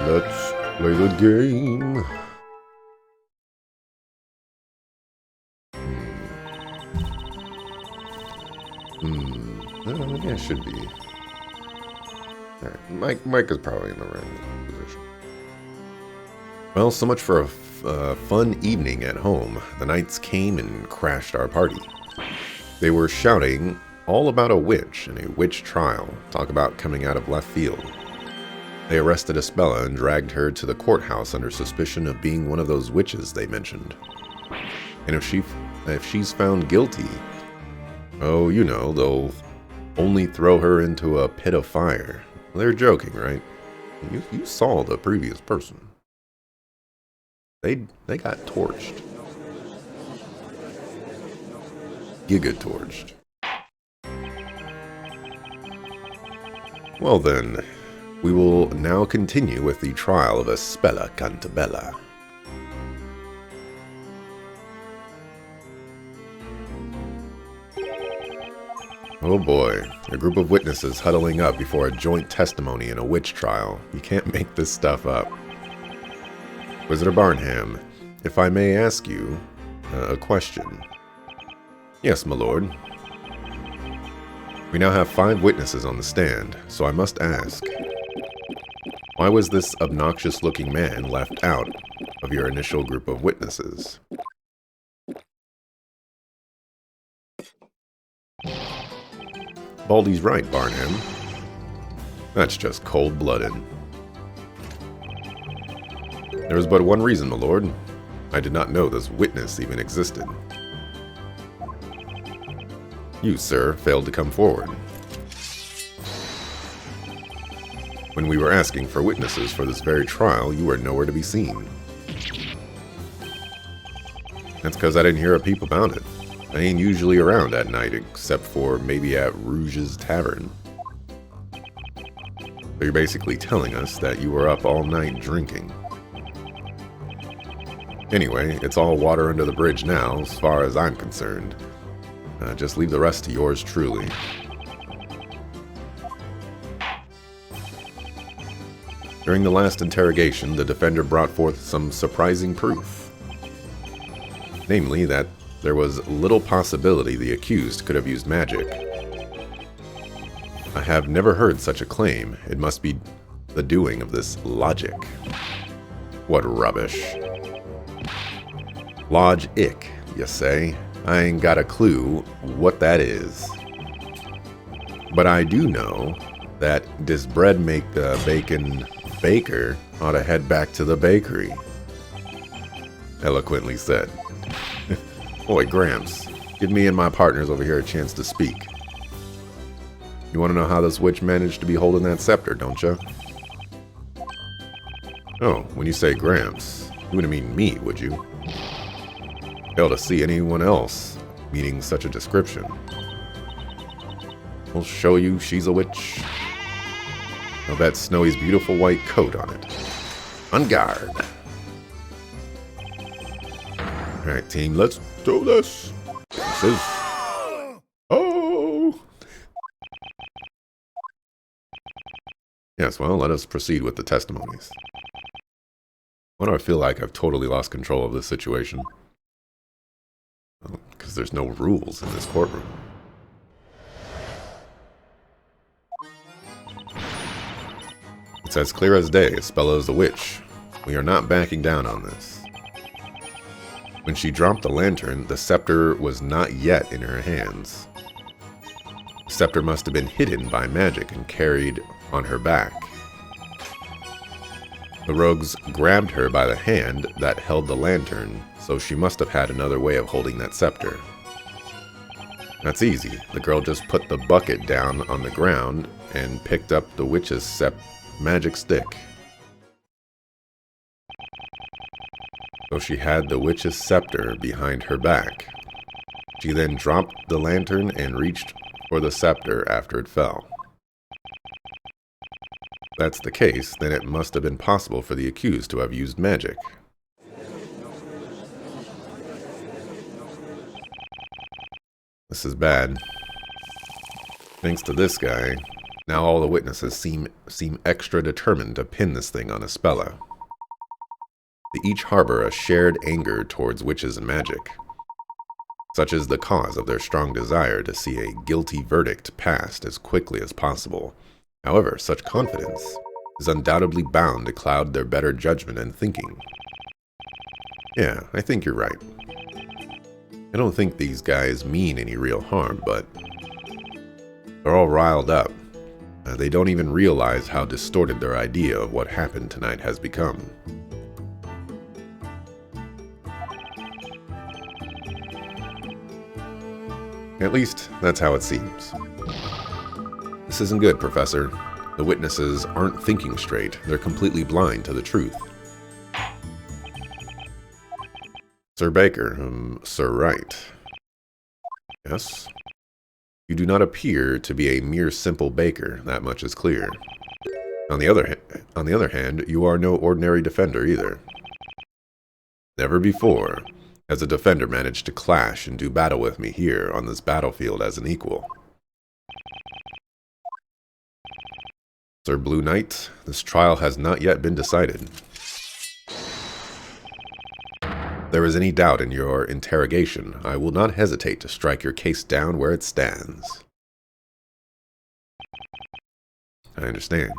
Let's play the game. Yeah, it should be. Alright, Mike is probably in the right position. Well, so much for a fun evening at home. The knights came and crashed our party. They were shouting all about a witch and a witch trial. Talk about coming out of left field. They arrested Espella and dragged her to the courthouse under suspicion of being one of those witches they mentioned. And if she's found guilty, oh, you know, they'll only throw her into a pit of fire. They're joking, right? You saw the previous person. They got torched. Giga-torched. Well then, we will now continue with the trial of Espella Cantabella. Oh boy, a group of witnesses huddling up before a joint testimony in a witch trial. You can't make this stuff up. Visitor Barnham, if I may ask you a question. Yes, my lord. We now have 5 witnesses on the stand, so I must ask, why was this obnoxious-looking man left out of your initial group of witnesses? Baldy's right, Barnham. That's just cold-blooded. There was but one reason, my lord. I did not know this witness even existed. You, sir, failed to come forward. When we were asking for witnesses for this very trial, you were nowhere to be seen. That's because I didn't hear a peep about it. I ain't usually around at night, except for maybe at Rouge's Tavern. So you're basically telling us that you were up all night drinking. Anyway, it's all water under the bridge now, as far as I'm concerned. Just leave the rest to yours truly. During the last interrogation, the defender brought forth some surprising proof. Namely, that there was little possibility the accused could have used magic. I have never heard such a claim. It must be the doing of this logic. What rubbish. Lodge-ick, you say? I ain't got a clue what that is. But I do know that this bread make the bacon baker ought to head back to the bakery. Eloquently said. Boy, Gramps, give me and my partners over here a chance to speak. You want to know how this witch managed to be holding that scepter, don't you? Oh, when you say Gramps, you wouldn't mean me, would you? Fail to see anyone else meeting such a description. We'll show you she's a witch. I'll bet Snowy's beautiful white coat on it. On guard. Alright, team, let's do this. This is... Oh! Yes, well, let us proceed with the testimonies. Why do I feel like I've totally lost control of this situation? Because there's no rules in this courtroom. It's as clear as day. Espella is the witch. We are not backing down on this. When she dropped the lantern, the scepter was not yet in her hands. The scepter must have been hidden by magic and carried on her back. The rogues grabbed her by the hand that held the lantern, so she must have had another way of holding that scepter. That's easy. The girl just put the bucket down on the ground and picked up the witch's magic stick. So she had the witch's scepter behind her back. She then dropped the lantern and reached for the scepter after it fell. If that's the case, then it must have been possible for the accused to have used magic. This is bad. Thanks to this guy, Now all the witnesses seem extra determined to pin this thing on Espella. They each harbor a shared anger towards witches and magic. Such is the cause of their strong desire to see a guilty verdict passed as quickly as possible. However, such confidence is undoubtedly bound to cloud their better judgment and thinking. Yeah, I think you're right. I don't think these guys mean any real harm, but they're all riled up. They don't even realize how distorted their idea of what happened tonight has become. At least, that's how it seems. This isn't good, Professor. The witnesses aren't thinking straight. They're completely blind to the truth. Sir Baker, Sir Wright. Yes? You do not appear to be a mere simple baker, that much is clear. On the other hand, you are no ordinary defender either. Never before has a defender managed to clash and do battle with me here on this battlefield as an equal. Sir Blue Knight, this trial has not yet been decided. If there is any doubt in your interrogation, I will not hesitate to strike your case down where it stands. I understand.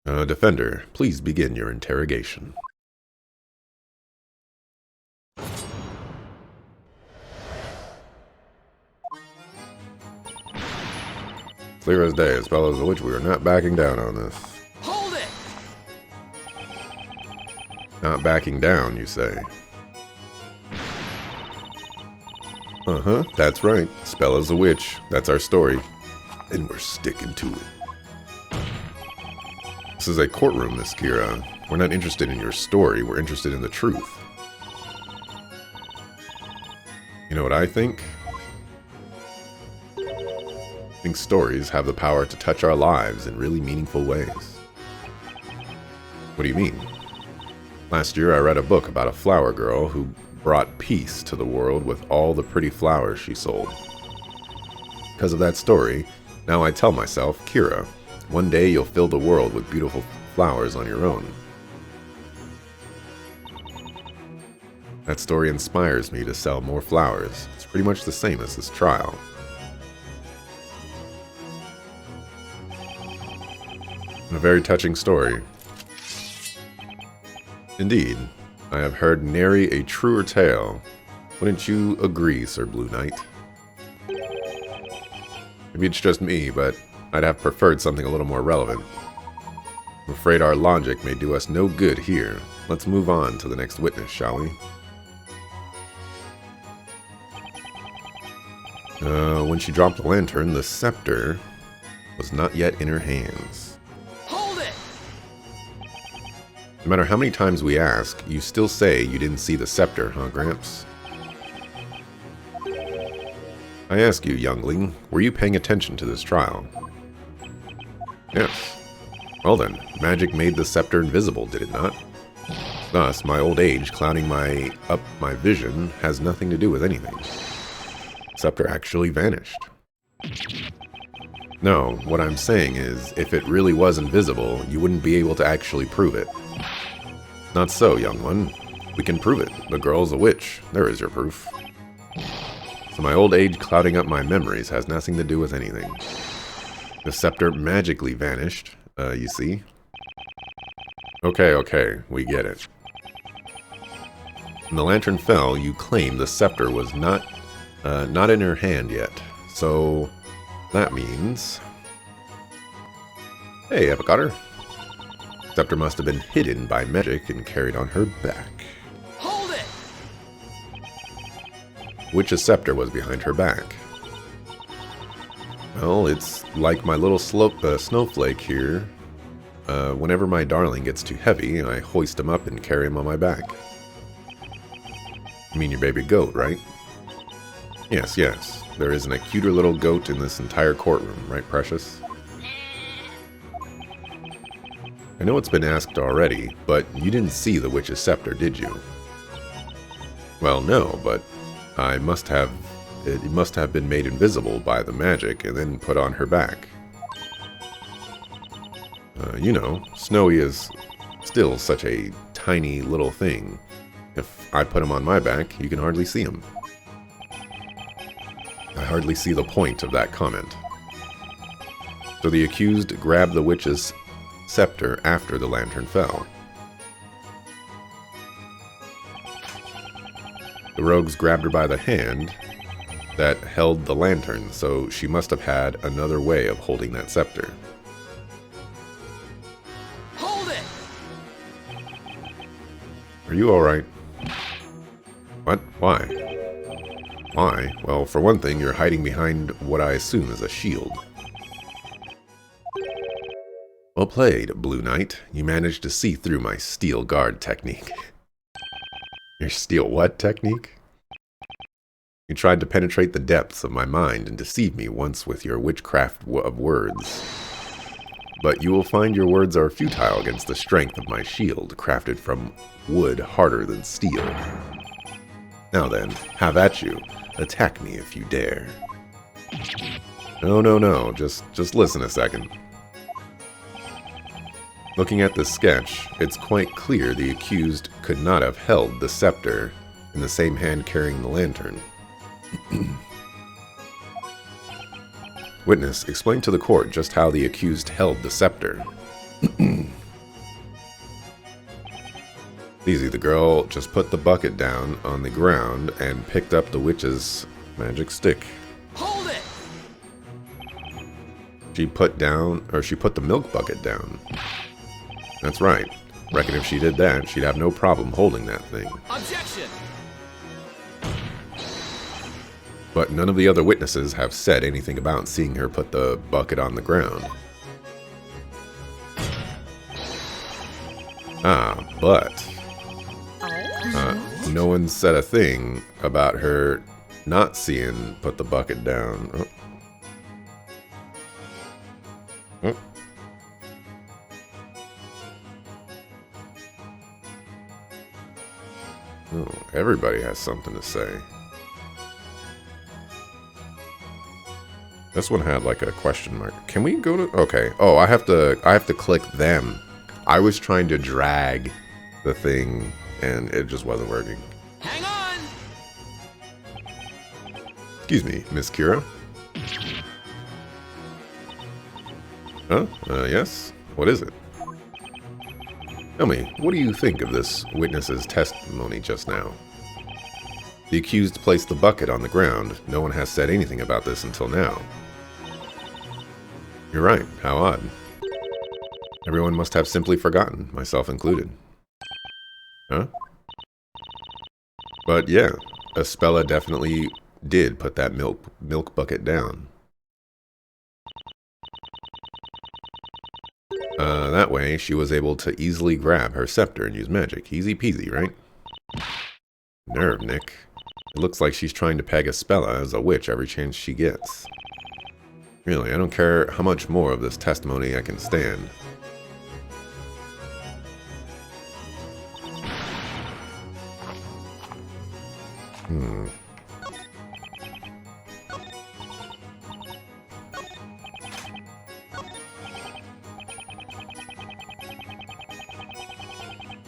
Defender, please begin your interrogation. Clear as day, as well as the witch, we are not backing down on this. Hold it! Not backing down, you say? Uh-huh, that's right. Spella's a witch. That's our story. And we're sticking to it. This is a courtroom, Miss Kira. We're not interested in your story, we're interested in the truth. You know what I think? I think stories have the power to touch our lives in really meaningful ways. What do you mean? Last year I read a book about a flower girl who brought peace to the world with all the pretty flowers she sold. Because of that story, now I tell myself, Kira, one day you'll fill the world with beautiful flowers on your own. That story inspires me to sell more flowers. It's pretty much the same as this trial. A very touching story. Indeed, I have heard nary a truer tale. Wouldn't you agree, Sir Blue Knight? Maybe it's just me, but I'd have preferred something a little more relevant. I'm afraid our logic may do us no good here. Let's move on to the next witness, shall we? When she dropped the lantern, the scepter was not yet in her hands. No matter how many times we ask, you still say you didn't see the scepter, huh, Gramps? I ask you, youngling, were you paying attention to this trial? Yes. Well then, magic made the scepter invisible, did it not? Thus, my old age clouding my vision has nothing to do with anything. The scepter actually vanished. No, what I'm saying is, if it really was invisible, you wouldn't be able to actually prove it. Not so, young one. We can prove it. The girl's a witch. There is your proof. So my old age clouding up my memories has nothing to do with anything. The scepter magically vanished, you see? Okay, we get it. When the lantern fell, you claimed the scepter was not in her hand yet. So that means... Hey, Epicotter. Scepter must have been hidden by magic and carried on her back. Hold it! Which scepter was behind her back? Well, it's like my little snowflake here. Whenever my darling gets too heavy, I hoist him up and carry him on my back. You mean your baby goat, right? Yes. There isn't a cuter little goat in this entire courtroom, right, Precious? I know it's been asked already, but you didn't see the witch's scepter, did you? Well, no, but I must have It must have been made invisible by the magic and then put on her back. You know, Snowy is still such a tiny little thing. If I put him on my back, you can hardly see him. I hardly see the point of that comment. So the accused grabbed the witch's scepter after the lantern fell. The rogues grabbed her by the hand that held the lantern, so she must have had another way of holding that scepter. Hold it! Are you alright? What? Why? Why? Well, for one thing, you're hiding behind what I assume is a shield. Well played, Blue Knight. You managed to see through my steel guard technique. Your steel what technique? You tried to penetrate the depths of my mind and deceive me once with your witchcraft of words. But you will find your words are futile against the strength of my shield, crafted from wood harder than steel. Now then, have at you. Attack me if you dare. No. Just listen a second. Looking at this sketch, it's quite clear the accused could not have held the scepter in the same hand carrying the lantern. Witness, explain to the court just how the accused held the scepter. Easy, the girl just put the bucket down on the ground and picked up the witch's magic stick. Hold it! She put the milk bucket down. That's right. Reckon if she did that, she'd have no problem holding that thing. Objection! But none of the other witnesses have said anything about seeing her put the bucket on the ground. But no one said a thing about her not seeing put the bucket down. Oh, everybody has something to say. This one had like a question mark. Can we go to... Okay. Oh, I have to click them. I was trying to drag the thing and it just wasn't working. Hang on! Excuse me, Miss Kira. Huh? Yes? What is it? Tell me, what do you think of this witness's testimony just now? The accused placed the bucket on the ground. No one has said anything about this until now. You're right. How odd. Everyone must have simply forgotten, myself included. Huh? But yeah, Espella definitely did put that milk bucket down. That way, she was able to easily grab her scepter and use magic. Easy peasy, right? Nerve, Nick. It looks like she's trying to peg Espella as a witch every chance she gets. Really, I don't care how much more of this testimony I can stand.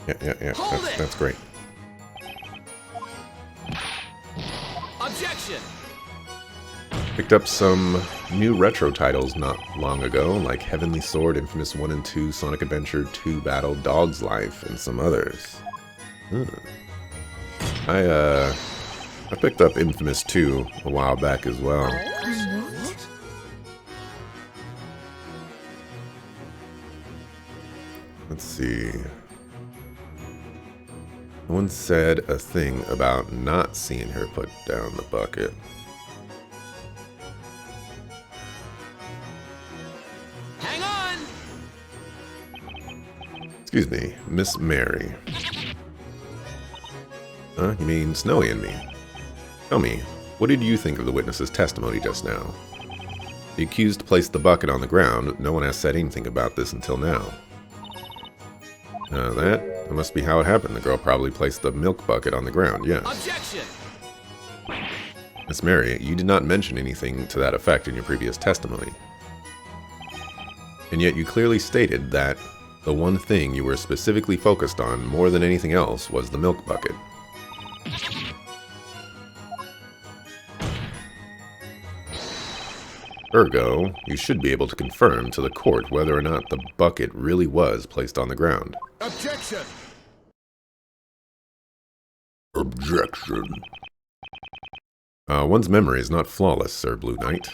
Yeah. That's great. Objection! Picked up some new retro titles not long ago, like Heavenly Sword, Infamous 1 and 2, Sonic Adventure 2 Battle, Dog's Life, and some others. I picked up Infamous 2 a while back as well. Let's see. No one said a thing about not seeing her put down the bucket. Hang on! Excuse me, Miss Mary. Huh? You mean Snowy and me? Tell me, what did you think of the witness's testimony just now? The accused placed the bucket on the ground. No one has said anything about this until now. That must be how it happened. The girl probably placed the milk bucket on the ground, yes. Objection! Miss Mary, you did not mention anything to that effect in your previous testimony. And yet you clearly stated that the one thing you were specifically focused on more than anything else was the milk bucket. Ergo, you should be able to confirm to the court whether or not the bucket really was placed on the ground. Objection! Objection. One's memory is not flawless, Sir Blue Knight.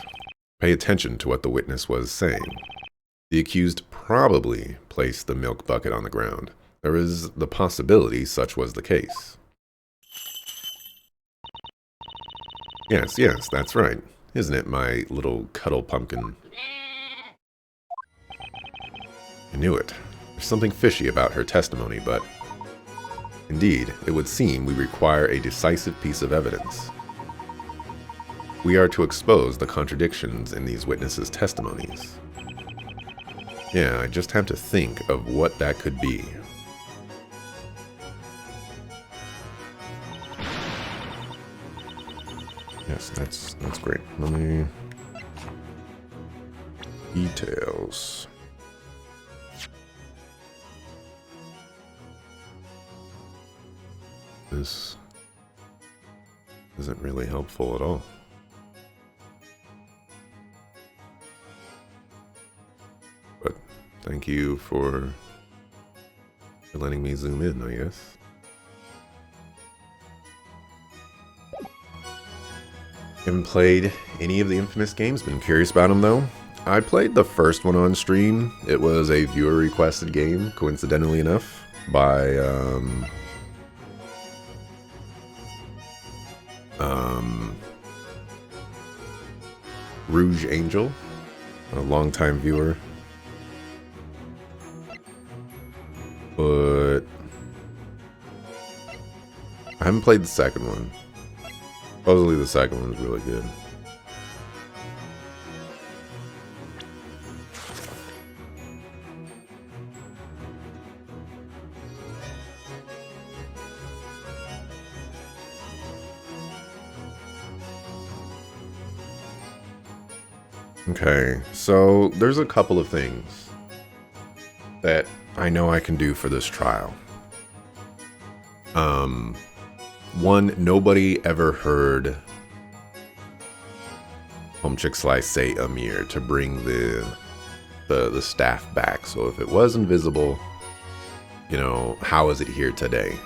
Pay attention to what the witness was saying. The accused probably placed the milk bucket on the ground. There is the possibility such was the case. Yes, that's right. Isn't it, my little cuddle pumpkin? I knew it. There's something fishy about her testimony, but... Indeed, it would seem we require a decisive piece of evidence. We are to expose the contradictions in these witnesses' testimonies. Yeah, I just have to think of what that could be. Yes, that's great. Let me... Details. This isn't really helpful at all. But thank you for letting me zoom in, I guess. Haven't played any of the Infamous games, been curious about them though. I played the first one on stream. It was a viewer requested game, coincidentally enough, by Rouge Angel, a longtime viewer. But I haven't played the second one. Supposedly the second one is really good. Okay, so there's a couple of things that I know I can do for this trial. One, nobody ever heard Home Chick Slice say Amir to bring the staff back. So if it was invisible, you know, how is it here today?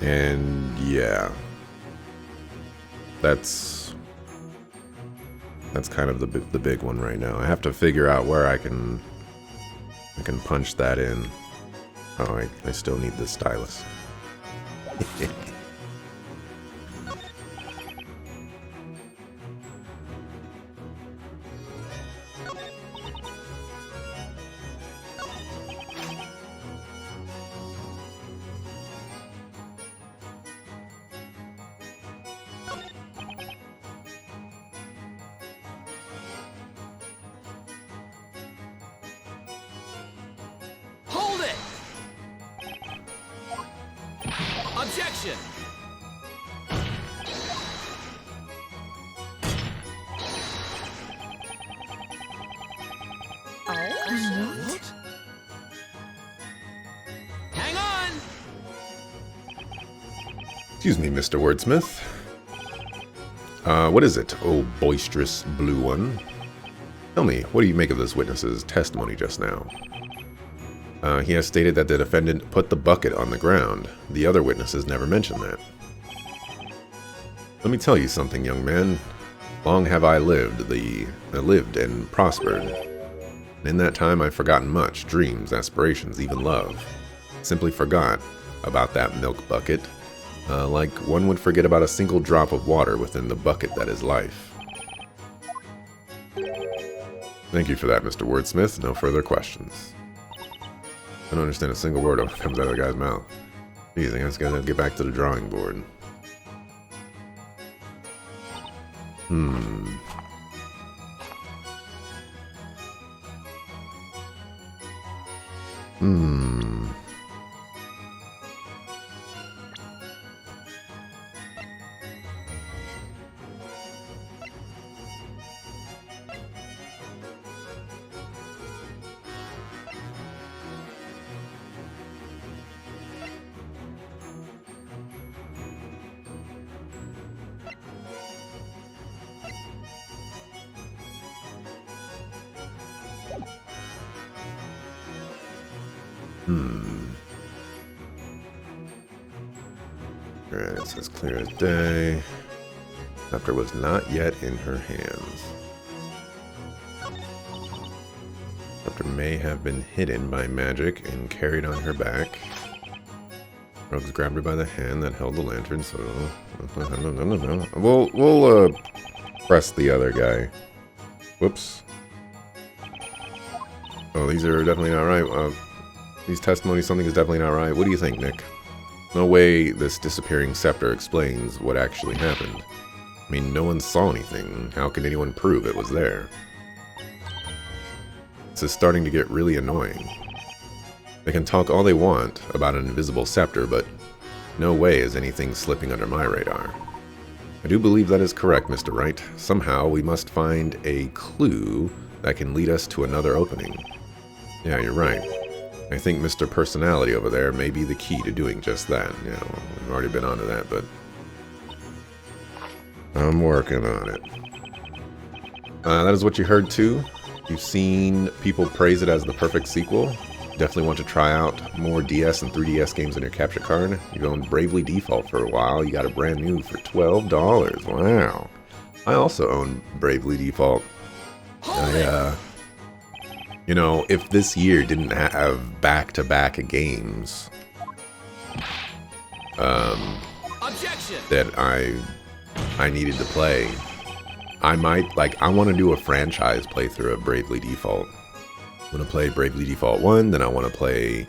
And yeah, that's kind of the big one right now. I have to figure out where I can punch that in. Oh, I still need this stylus. Objection! Hang on! Excuse me, Mr. Wordsmith. What is it, oh boisterous blue one? Tell me, what do you make of this witness's testimony just now? He has stated that the defendant put the bucket on the ground. The other witnesses never mentioned that. Let me tell you something, young man. Long have I lived and prospered. And in that time I've forgotten much, dreams, aspirations, even love. Simply forgot about that milk bucket, like one would forget about a single drop of water within the bucket that is life. Thank you for that, Mr. Wordsmith. No further questions. I don't understand a single word that comes out of the guy's mouth. Jeez, I guess I gotta get back to the drawing board. Alright, it says clear as day. Scepter was not yet in her hands. Scepter may have been hidden by magic and carried on her back. Rugs grabbed her by the hand that held the lantern, so... We'll press the other guy. Whoops. Oh, these are definitely not right. These testimonies, something is definitely not right. What do you think, Nick? No way this disappearing scepter explains what actually happened. I mean, no one saw anything. How can anyone prove it was there? This is starting to get really annoying. They can talk all they want about an invisible scepter, but no way is anything slipping under my radar. I do believe that is correct, Mr. Wright. Somehow we must find a clue that can lead us to another opening. Yeah, you're right. I think Mr. Personality over there may be the key to doing just that. Yeah, well, we've already been onto that, but I'm working on it. That is what you heard too. You've seen people praise it as the perfect sequel. Definitely want to try out more DS and 3DS games on your capture card. You've owned Bravely Default for a while. You got a brand new for $12. Wow. I also own Bravely Default. You know, if this year didn't have back-to-back games that I needed to play, I might, like, I want to do a franchise playthrough of Bravely Default. I want to play Bravely Default 1, then I want to play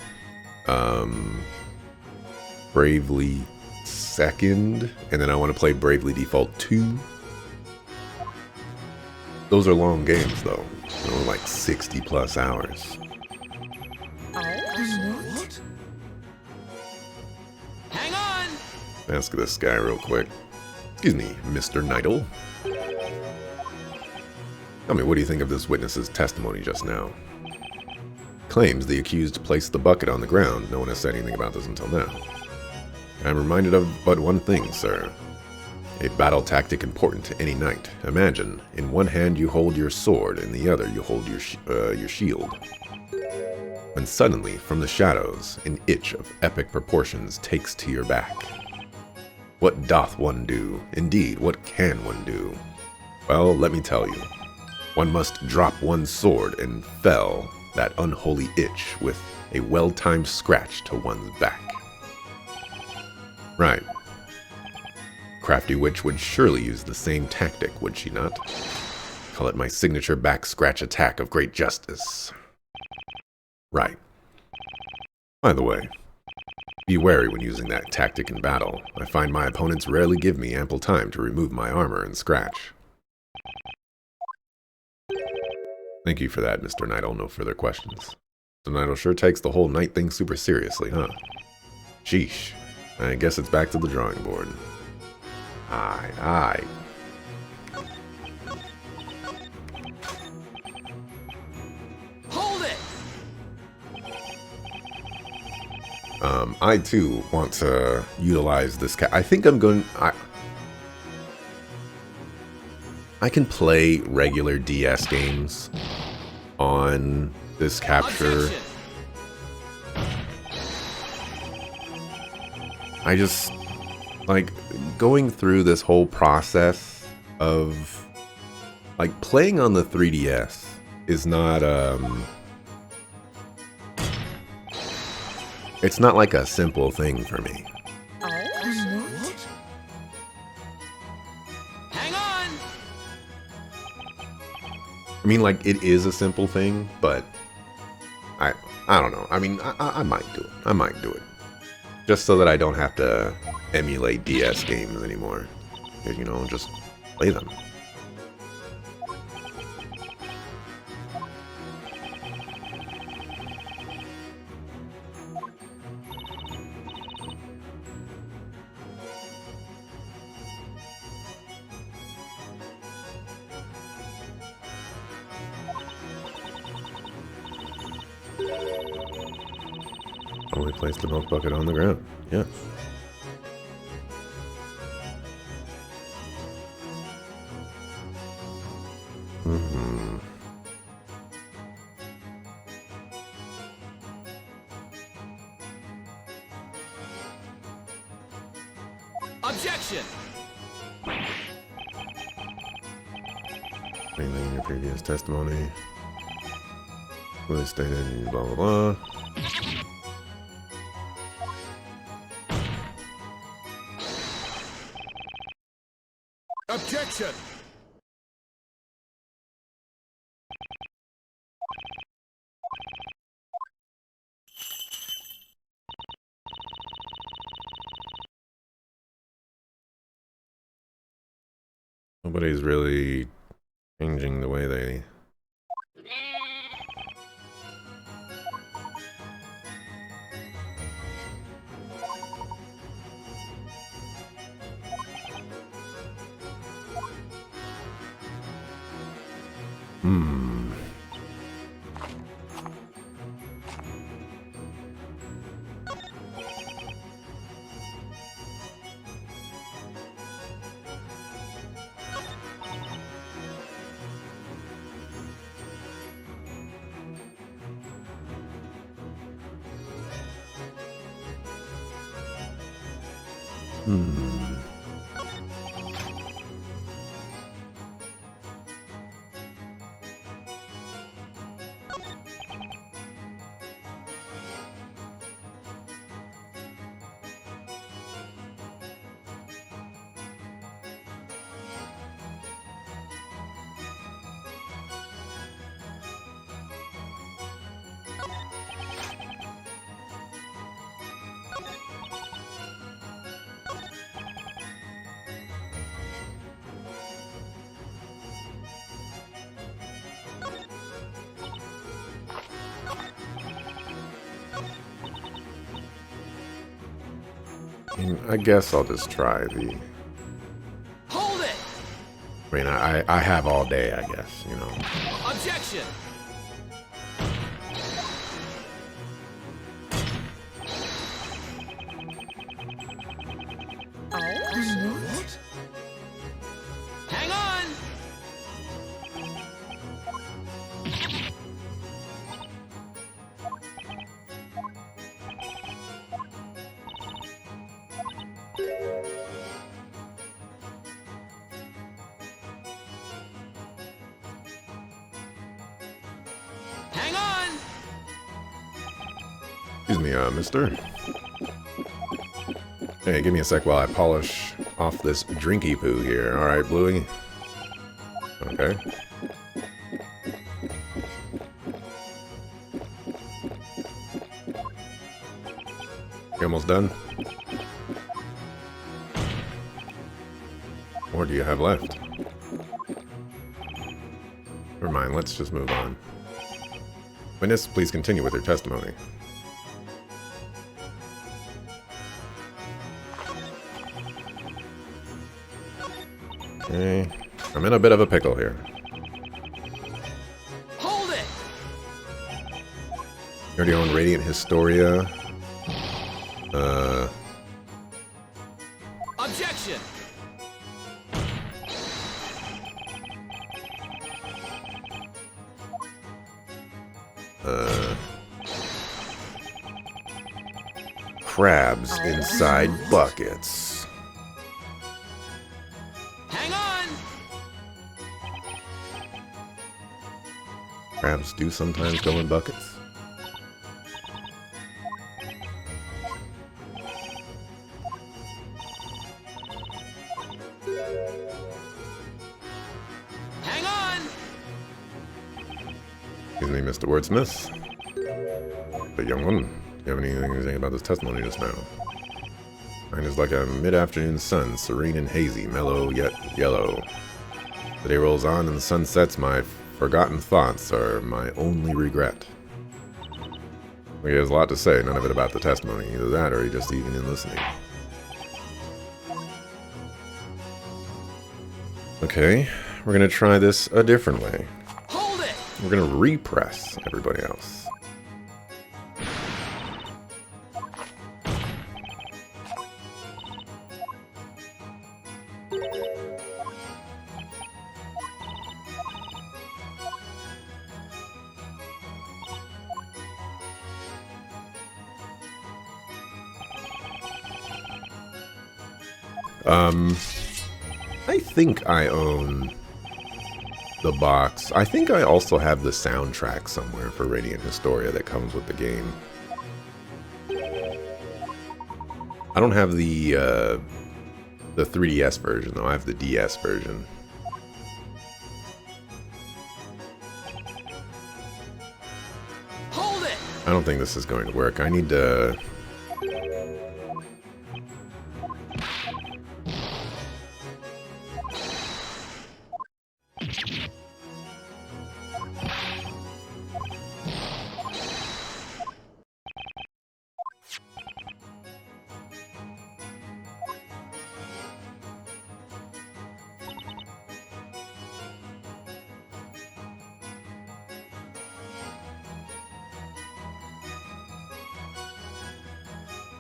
Bravely 2nd, and then I want to play Bravely Default 2. Those are long games, though. You know, like 60 plus hours. What? Hang on! Ask this guy real quick. Excuse me, Mr. Neidl. Tell me, what do you think of this witness's testimony just now? Claims the accused placed the bucket on the ground. No one has said anything about this until now. I'm reminded of but one thing, sir. A battle tactic important to any knight. Imagine, in one hand you hold your sword, in the other you hold your shield. When suddenly, from the shadows, an itch of epic proportions takes to your back. What doth one do? Indeed, what can one do? Well, let me tell you. One must drop one's sword and fell that unholy itch with a well-timed scratch to one's back. Right. Crafty witch would surely use the same tactic, would she not? Call it my signature back scratch attack of great justice. Right. By the way, be wary when using that tactic in battle. I find my opponents rarely give me ample time to remove my armor and scratch. Thank you for that, Mr. Neidl. No further questions. Mr. Neidl sure takes the whole knight thing super seriously, huh? Sheesh. I guess it's back to the drawing board. Aye. Hold it! I too want to utilize this I think I'm going... I can play regular DS games on this capture. Objection. I just... like, going through this whole process of... like, playing on the 3DS is not, it's not like a simple thing for me. What? Hang on! I mean, like, it is a simple thing, but I don't know. I mean, I might do it. I might do it. Just so that I don't have to emulate DS games anymore. You know, just play them. Probably placed the milk bucket on the ground. Yes. Hmm. Objection! Anything in your previous testimony? Clearly stated, blah blah blah. Objection! Nobody's really changing the way they... Hmm. Hmm. I guess I'll just try the... Hold it! I mean, I have all day, I guess, you know. Objection! What? Hang on! Hang on! Excuse me, mister. Hey, give me a sec while I polish off this drinky poo here. Alright, Bluey. Okay. You almost done? Or do you have left? Never mind, let's just move on. Witness, please continue with your testimony. Okay. I'm in a bit of a pickle here. Hold it! You already own Radiant Historia. Objection! Crabs inside buckets. Hang on! Crabs do sometimes go in buckets. Hang on! Excuse me, Mr. Wordsmith. The young one, do you have anything to say about this testimony just now? Mine is like a mid-afternoon sun, serene and hazy, mellow yet yellow. The day rolls on and the sun sets, my forgotten thoughts are my only regret. He has a lot to say, none of it about the testimony. Either that or he just even in listening. Okay, we're gonna try this a different way. Hold it! We're gonna repress everybody else. I think I own the box. I think I also have the soundtrack somewhere for Radiant Historia that comes with the game. I don't have the 3DS version though. I have the DS version. Hold it! I don't think this is going to work. I need to...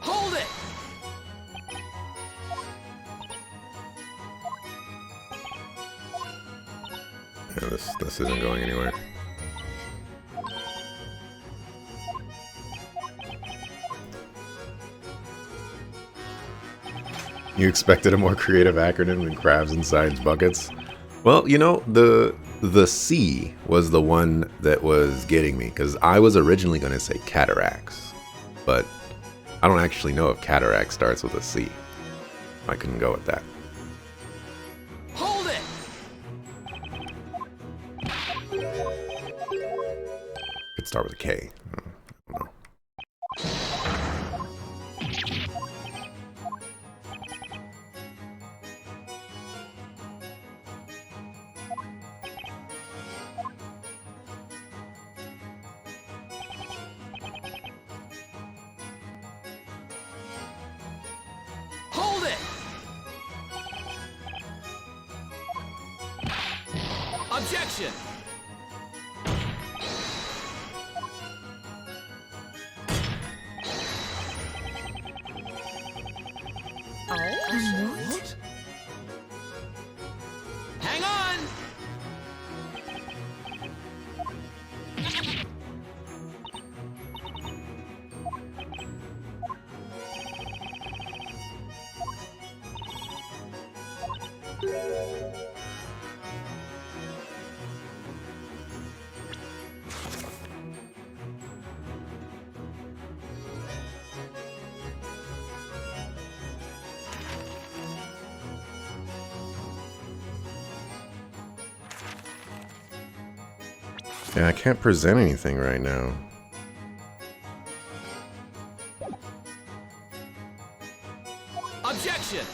Hold it! Yeah, this isn't going anywhere. You expected a more creative acronym than crabs and science buckets? Well, you know, the C was the one that was getting me, because I was originally going to say cataracts, but I don't actually know if cataract starts with a C. I couldn't go with that. Hold it! Could start with a K. I don't know. Hold it! Objection! What? Hang on! Yeah, I can't present anything right now. Objection!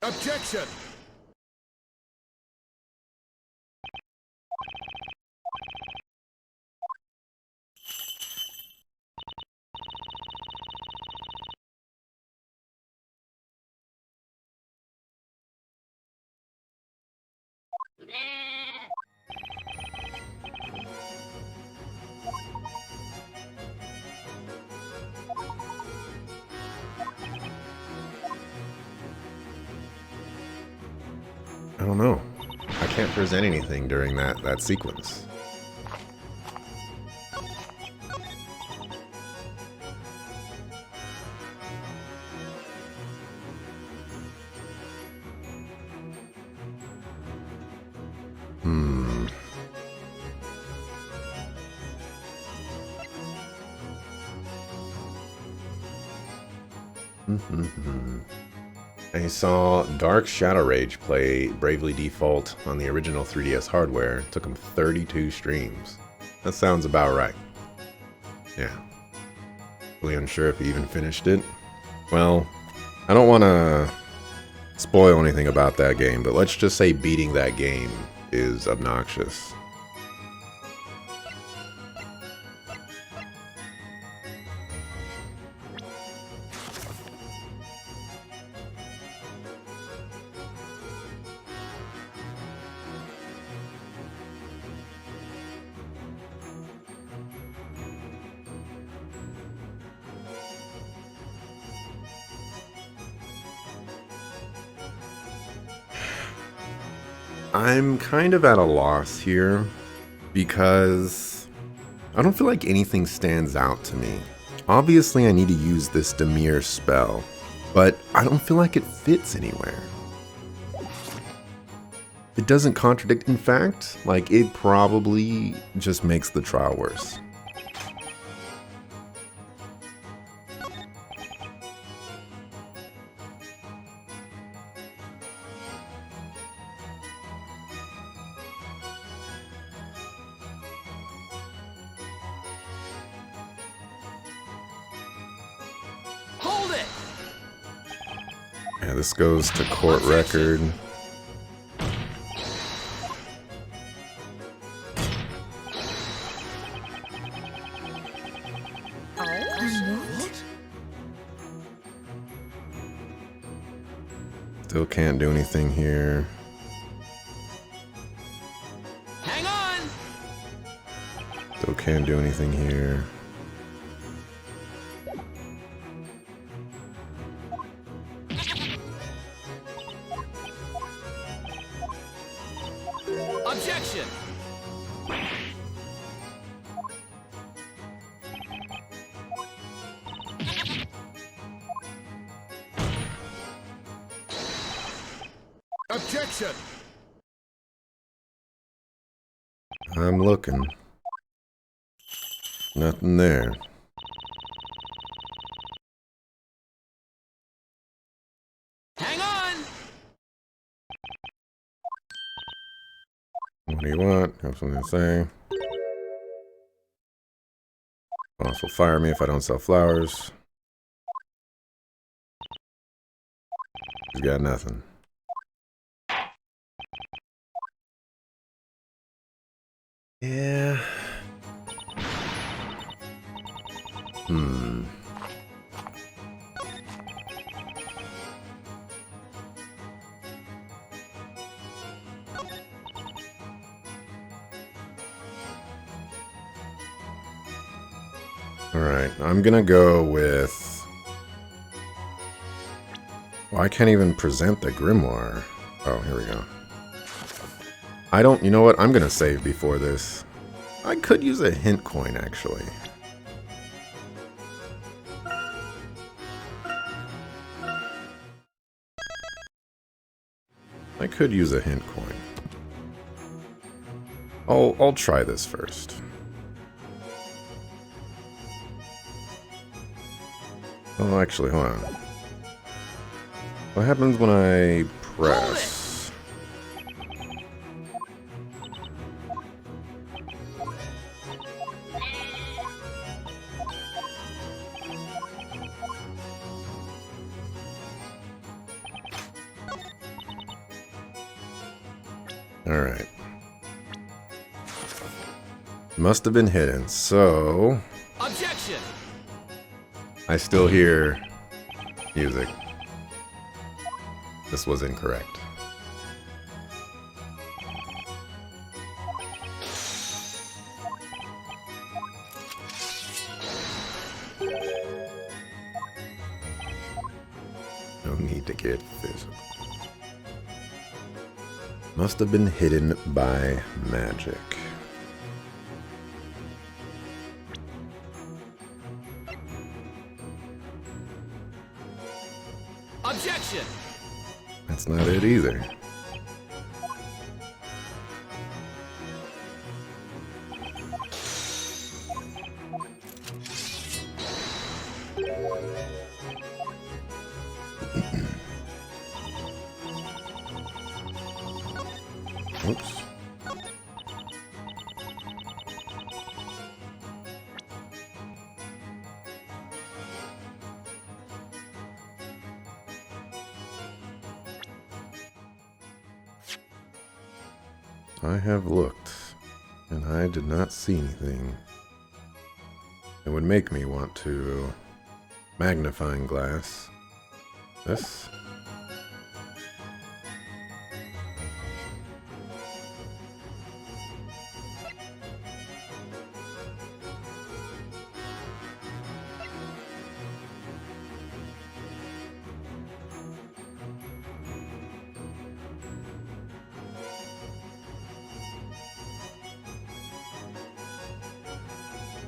Objection! I don't know. I can't present anything during that sequence. I saw Dark Shadow Rage play Bravely Default on the original 3DS hardware. It took him 32 streams. That sounds about right. Yeah. Really unsure if he even finished it. Well, I don't want to spoil anything about that game, but let's just say beating that game is obnoxious. I'm kind of at a loss here because I don't feel like anything stands out to me. Obviously, I need to use this Demir spell, but I don't feel like it fits anywhere. It doesn't contradict. In fact, like, it probably just makes the trial worse. Hold it! Yeah, this goes to court record. What? Still can't do anything here. Hang on! Still can't do anything here. Objection! Objection! I'm looking. Nothing there. Hang on! What do you want? Have something to say? Boss will fire me if I don't sell flowers. He's got nothing. Yeah. Alright, I'm gonna go with... Well, I can't even present the grimoire. Oh, here we go. I don't... You know what? I'm gonna save before this. I could use a hint coin, actually. I could use a hint coin. I'll try this first. Oh, actually, hold on. What happens when I press? Alright. Must have been hidden, so... Objection! I still hear music. This was incorrect. No need to get physical. Must have been hidden by magic. Objection! That's not it either. Oops. I have looked, and I did not see anything that would make me want to magnifying glass this.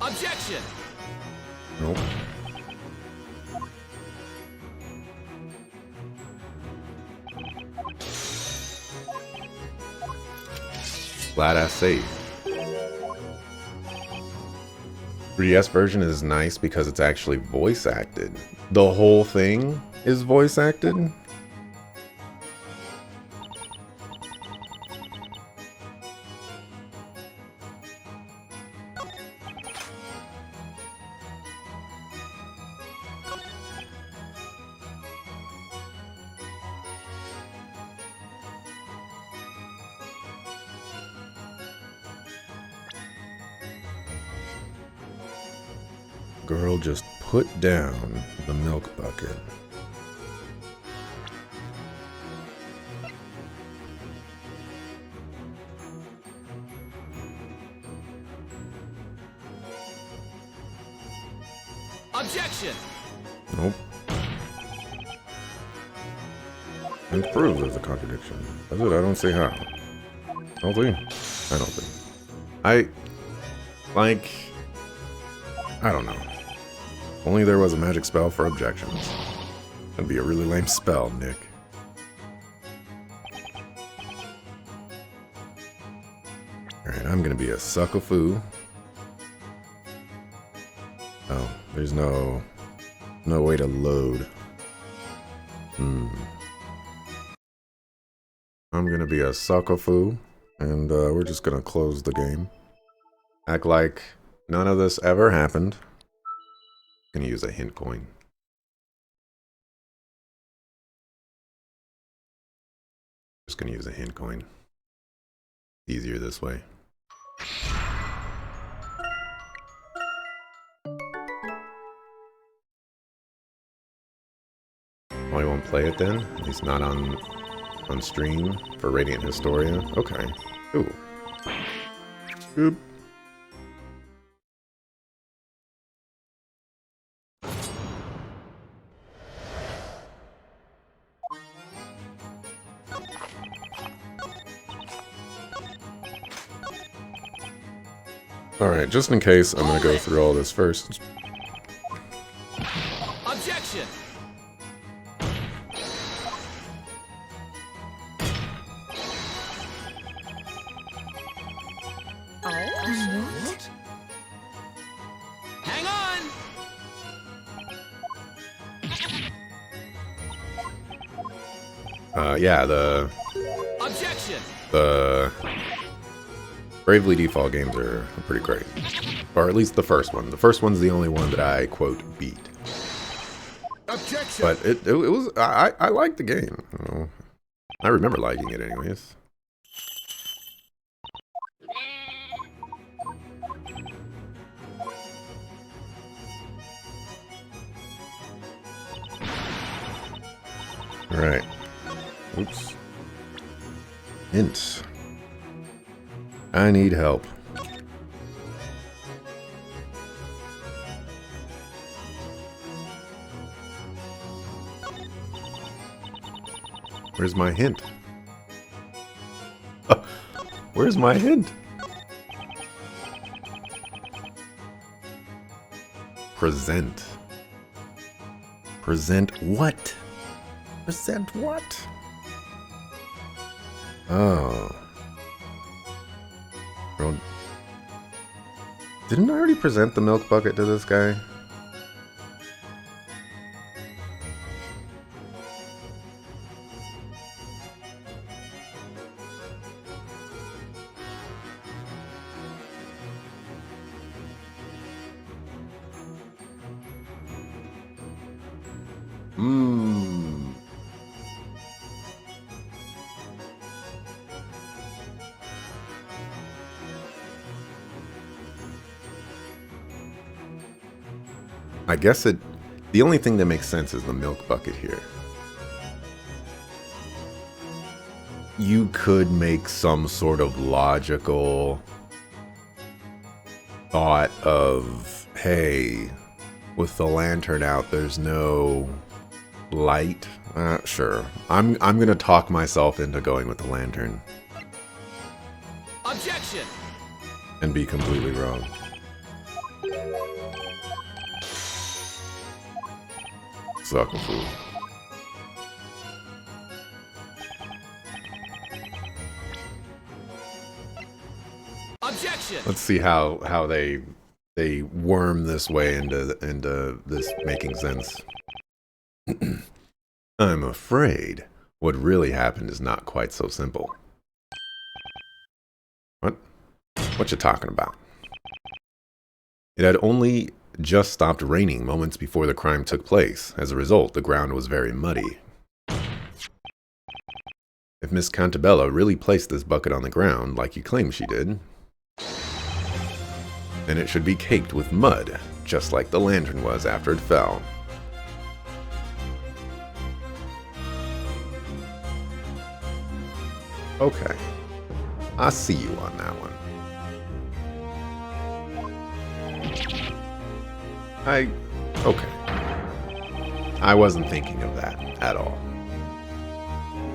Objection! Nope. Glad I saved. 3DS version is nice because it's actually voice acted. The whole thing is voice acted. Girl just put down the milk bucket. Objection! Nope. And prove there's a contradiction. That's it, I don't see how. I don't think. I don't know. Only there was a magic spell for objections. That'd be a really lame spell, Nick. Alright, I'm gonna be a suckafoo. Oh, there's no way to load. I'm gonna be a suckafoo, and we're just gonna close the game. Act like none of this ever happened. Gonna use a hint coin. Just gonna use a hint coin. Easier this way. Oh, he won't play it then? He's not on stream for Radiant Historia? Okay. Ooh. Oop. Alright, just in case, I'm gonna go through all this first. Objection! What? Hang on! Yeah, the Objection! Bravely Default games are pretty great. Or at least the first one. The first one's the only one that I, quote, beat. Objection! But it was, I liked the game. You know. I remember liking it anyways. Alright. Oops. Hint. I need help. Where's my hint? Where's my hint? Present. Present what? Present what? Oh. Bro, didn't I already present the milk bucket to this guy? I guess the only thing that makes sense is the milk bucket here. You could make some sort of logical thought of, hey, with the lantern out, there's no light. Sure. I'm gonna talk myself into going with the lantern. Objection! And be completely wrong. Sucker fool. Objection! Let's see how they worm this way into this making sense. I'm afraid what really happened is not quite so simple. What? What you talking about? It had only just stopped raining moments before the crime took place. As a result, the ground was very muddy. If Miss Cantabella really placed this bucket on the ground, like you claim she did, then it should be caked with mud, just like the lantern was after it fell. Okay, I see you on that one. Okay. I wasn't thinking of that at all.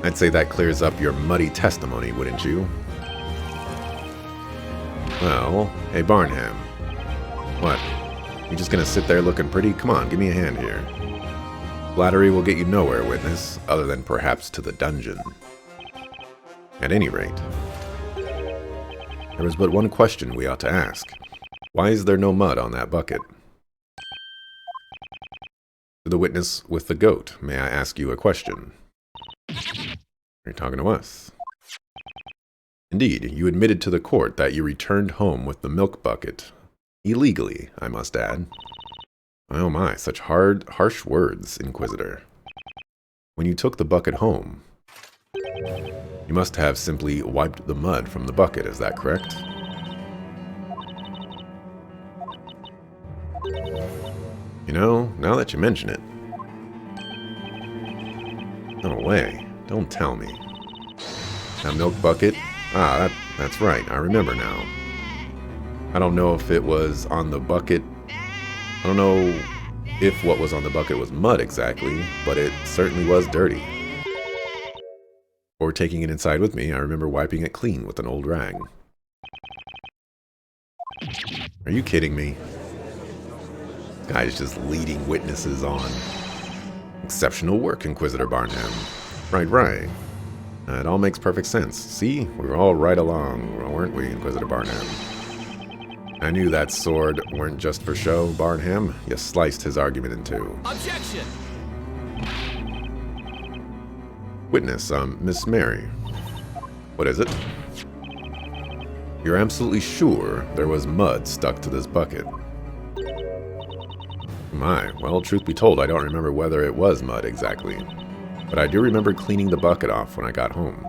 I'd say that clears up your muddy testimony, wouldn't you? Well, hey Barnham. What? You just gonna sit there looking pretty? Come on, give me a hand here. Flattery will get you nowhere, witness, other than perhaps to the dungeon. At any rate, there is but one question we ought to ask. Why is there no mud on that bucket? To the witness with the goat, may I ask you a question? You're talking to us. Indeed, you admitted to the court that you returned home with the milk bucket. Illegally, I must add. Oh my, such harsh words, Inquisitor. When you took the bucket home, you must have simply wiped the mud from the bucket, is that correct? You know, now that you mention it. No way. Don't tell me. That milk bucket? Ah, that's right. I remember now. I don't know if it was on the bucket. I don't know if what was on the bucket was mud exactly, but it certainly was dirty. Before taking it inside with me, I remember wiping it clean with an old rag. Are you kidding me? This guy's just leading witnesses on. Exceptional work, Inquisitor Barnham. Right. It all makes perfect sense. See? We were all right along, weren't we, Inquisitor Barnham? I knew that sword weren't just for show, Barnham. You sliced his argument in two. Objection! Witness, Miss Mary. What is it? You're absolutely sure there was mud stuck to this bucket? My, well, truth be told, I don't remember whether it was mud exactly. But I do remember cleaning the bucket off when I got home.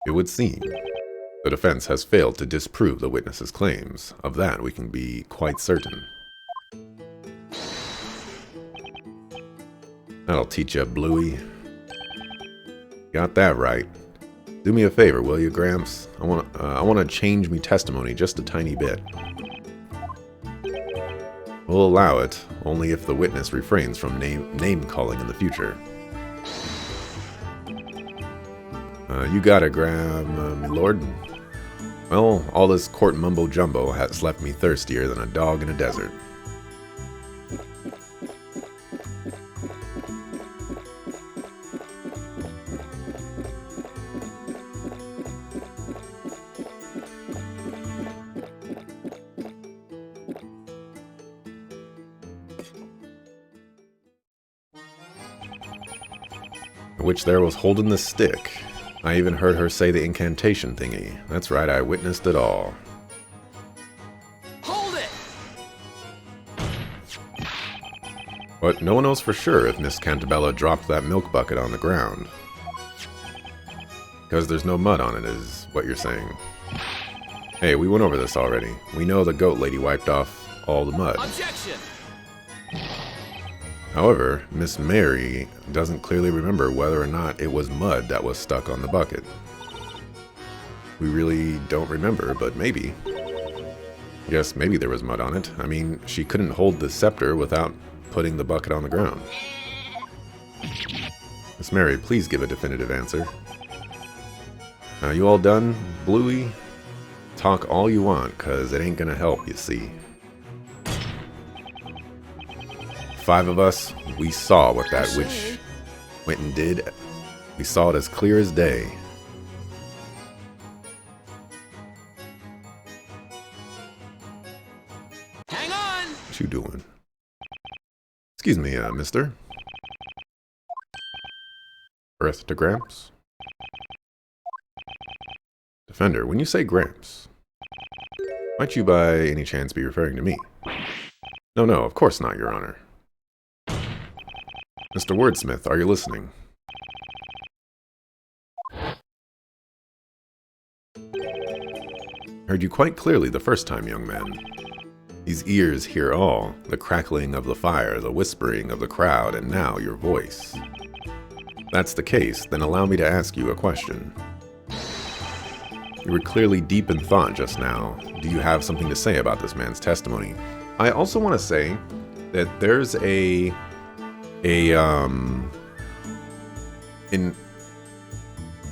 It would seem the defense has failed to disprove the witness's claims. Of that we can be quite certain. That'll teach you, Bluey. Got that right. Do me a favor, will you, Gramps? I want to change me testimony just a tiny bit. We'll allow it, only if the witness refrains from name-calling in the future. You got it, Graham, my lord. Well, all this court mumbo-jumbo has left me thirstier than a dog in a desert. Which there was holding the stick. I even heard her say the incantation thingy. That's right, I witnessed it all. Hold it! But no one knows for sure if Miss Cantabella dropped that milk bucket on the ground. Because there's no mud on it, is what you're saying. Hey, we went over this already. We know the goat lady wiped off all the mud. Objection! However, Miss Mary doesn't clearly remember whether or not it was mud that was stuck on the bucket. We really don't remember, but maybe. Yes, maybe there was mud on it. I mean, she couldn't hold the scepter without putting the bucket on the ground. Miss Mary, please give a definitive answer. Are you all done, Bluey? Talk all you want, cause it ain't gonna help, you see. 5 of us, we saw what that witch went and did. We saw it as clear as day. Hang on! What you doing? Excuse me, mister. Earth to Gramps? Defender, when you say Gramps, might you by any chance be referring to me? No, no, of course not, Your Honor. Mr. Wordsmith, are you listening? Heard you quite clearly the first time, young man. These ears hear all, the crackling of the fire, the whispering of the crowd, and now your voice. If that's the case, then allow me to ask you a question. You were clearly deep in thought just now. Do you have something to say about this man's testimony? I also want to say that there's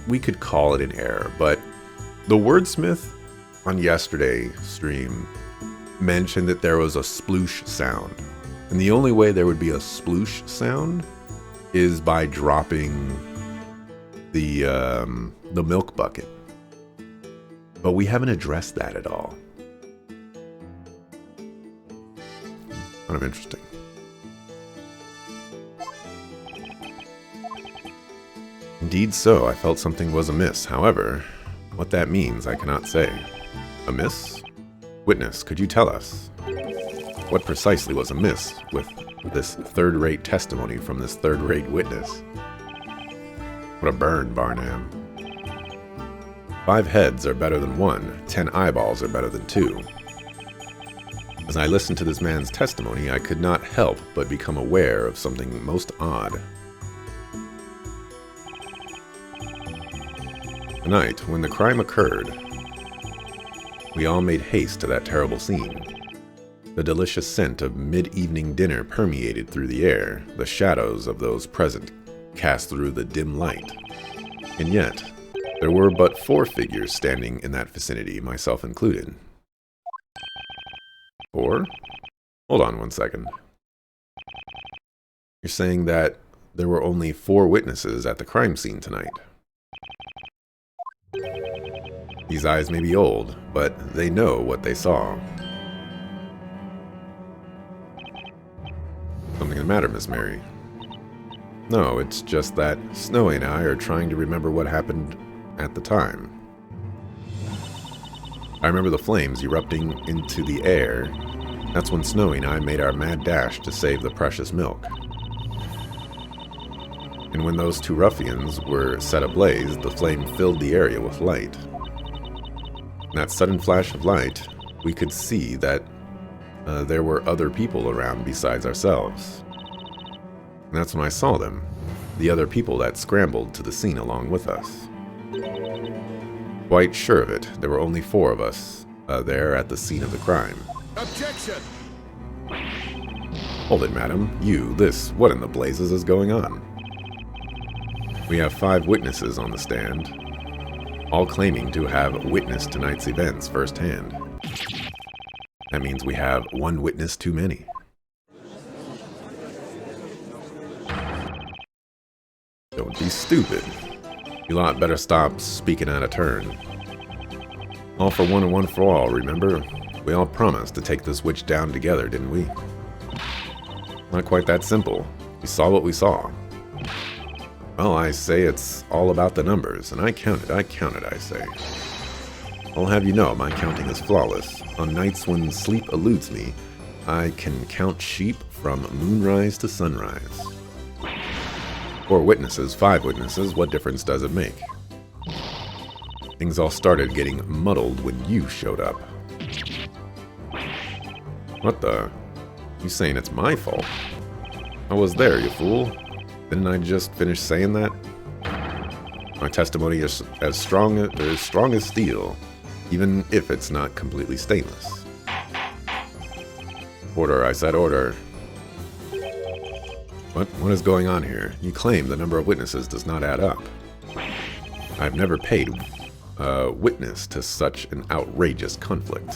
we could call it an error, but the wordsmith on yesterday's stream mentioned that there was a sploosh sound. And the only way there would be a sploosh sound is by dropping the milk bucket. But we haven't addressed that at all. Kind of interesting. Indeed so, I felt something was amiss. However, what that means I cannot say. Amiss? Witness, could you tell us? What precisely was amiss with this third-rate testimony from this third-rate witness? What a burn, Barnum. 5 heads are better than 1, 10 eyeballs are better than 2. As I listened to this man's testimony, I could not help but become aware of something most odd. Tonight, when the crime occurred, we all made haste to that terrible scene. The delicious scent of mid-evening dinner permeated through the air, the shadows of those present cast through the dim light. And yet, there were but 4 figures standing in that vicinity, myself included. 4? Hold on one second. You're saying that there were only 4 witnesses at the crime scene tonight. These eyes may be old, but they know what they saw. Something the matter, Miss Mary? No, it's just that Snowy and I are trying to remember what happened at the time. I remember the flames erupting into the air. That's when Snowy and I made our mad dash to save the precious milk. And when those 2 ruffians were set ablaze, the flame filled the area with light. In that sudden flash of light, we could see that there were other people around besides ourselves. And that's when I saw them, the other people that scrambled to the scene along with us. Quite sure of it, there were only 4 of us there at the scene of the crime. Objection! Hold it, madam. What in the blazes is going on? We have 5 witnesses on the stand, all claiming to have witnessed tonight's events firsthand. That means we have 1 witness too many. Don't be stupid. You lot better stop speaking out of turn. All for one and one for all, remember? We all promised to take this witch down together, didn't we? Not quite that simple. We saw what we saw. Well, I say it's all about the numbers, and I counted, I say. I'll have you know my counting is flawless. On nights when sleep eludes me, I can count sheep from moonrise to sunrise. 4 witnesses, 5 witnesses, what difference does it make? Things all started getting muddled when you showed up. What the? You saying it's my fault? I was there, you fool. Didn't I just finish saying that? My testimony is as strong as steel, even if it's not completely stainless. Order, I said order. What is going on here? You claim the number of witnesses does not add up. I've never paid witness to such an outrageous conflict?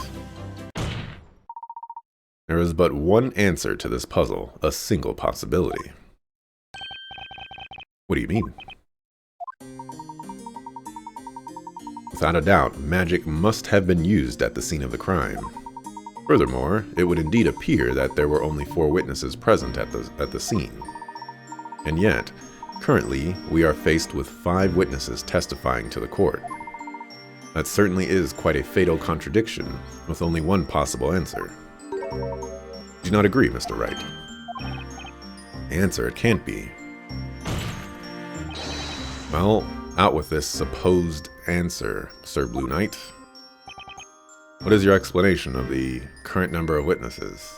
There is but one answer to this puzzle, a single possibility. What do you mean? Without a doubt, magic must have been used at the scene of the crime. Furthermore, it would indeed appear that there were only 4 witnesses present at the scene. And yet, currently, we are faced with 5 witnesses testifying to the court. That certainly is quite a fatal contradiction, with only one possible answer. Do you not agree, Mr. Wright? The answer, it can't be. Well, out with this supposed answer, Sir Blue Knight. What is your explanation of the current number of witnesses?